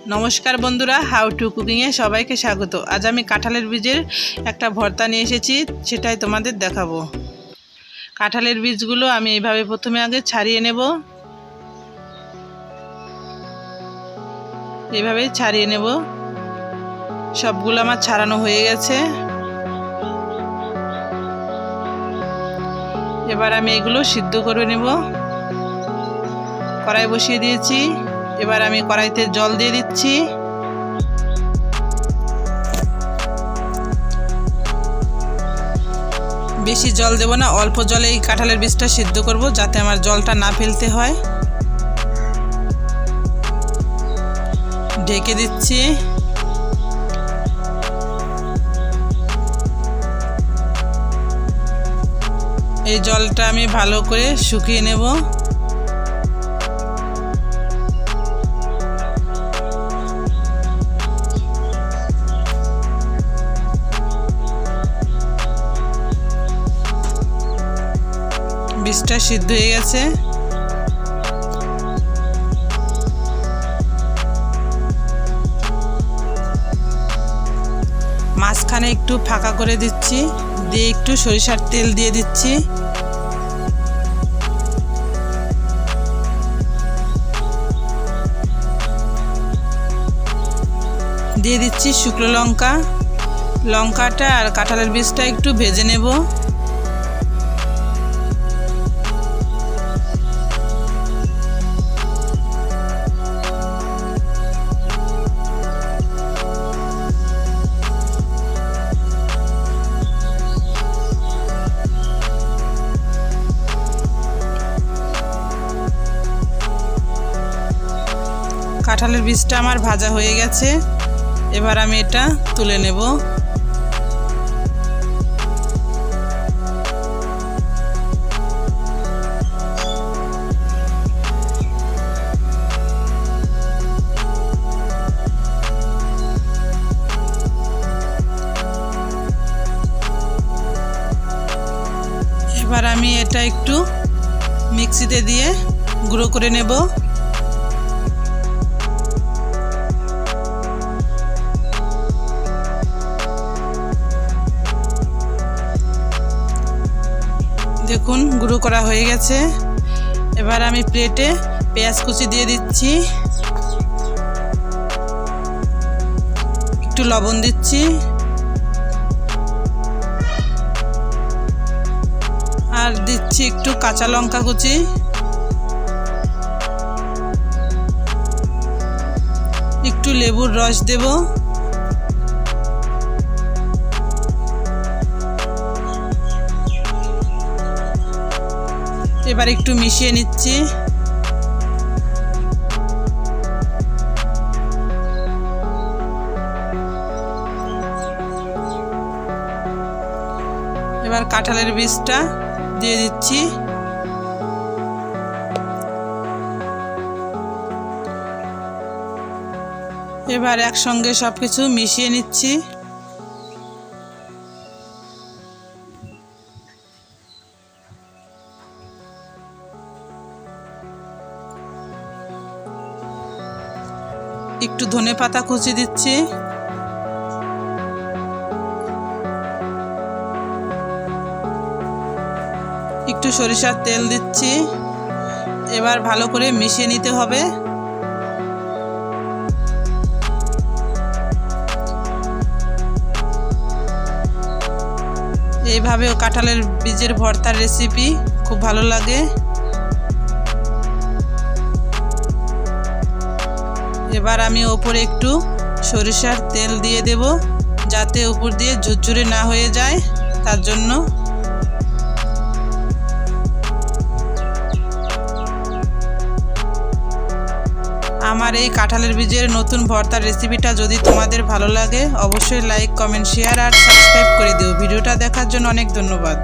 नमस्कार बंधुरा how to कुकिंगे सबाइके स्वागत। आज आमी काँठालेर बीजेर एक भर्ता निये एसेछि, सेटाई तोमादेर देखाबो। काँठालेर बीजगुलो आमी एइभाবে प्रथमे आगे छाड़िये नेब। एइभाবে छाड़िये नेब। सबगुलो आमार छाड़ानो हये गेছে। एबार आमी एগুলো सिদ্ধ करे नेब। कड़ाई बसिए दिएछि। এবার আমি কড়াইতে জল দিয়ে দিচ্ছি। বেশি জল দেব না, অল্প জলে এই কাঁঠালের বীজটা সিদ্ধ করব যাতে আমার জলটা না ফেলতে হয়। ঢেকে দিচ্ছি। এই জলটা আমি ভালো করে শুকিয়ে নেব। বীজটা সিদ্ধ হয়ে গেছে। মাঝখানে একটু ফাঁকা করে দিচ্ছি, দিয়ে একটু সরিষার তেল দিয়ে দিচ্ছি। দিয়ে দিচ্ছি শুকনো লঙ্কা। লঙ্কাটা আর কাঁঠালের বীজটা একটু ভেজে নেব। কাঁঠালের বীজটা আমার ভাজা হয়ে গেছে। এবার আমি এটা তুলে নেব। এবার আমি এটা একটু মিক্সিতে দিয়ে গুঁড়ো করে নেব। দেখুন গুঁড়ো করা হয়ে গেছে। এবার আমি প্লেটে পেঁয়াজ কুচি দিয়ে দিচ্ছি, একটু লবণ দিচ্ছি, আর দিচ্ছি একটু কাঁচা লঙ্কা কুচি, একটু লেবুর রস দেব। এবার একটু মিশিয়ে নিচ্ছি। এবার কাঁঠালের বীজটা দিয়ে দিচ্ছি। এবার একসঙ্গে সবকিছু মিশিয়ে নিচ্ছি। একটু ধনে পাতা কুচি দিচ্ছি। একটু সরিষার তেল দিচ্ছি। এবার ভালো করে মিশিয়ে নিতে হবে। এইভাবেও কাঁঠালের বীজের ভর্তার রেসিপি খুব ভালো লাগে। এবার আমি ওপরে একটু সরিষার তেল দিয়ে দেব যাতে উপর দিয়ে ঝুরঝুরে না হয়ে যায়, তার জন্য। আমার এই কাঁঠালের বীজের নতুন ভর্তার রেসিপিটা যদি তোমাদের ভালো লাগে অবশ্যই লাইক, কমেন্ট, শেয়ার আর সাবস্ক্রাইব করে দিও। ভিডিওটা দেখার জন্য অনেক ধন্যবাদ।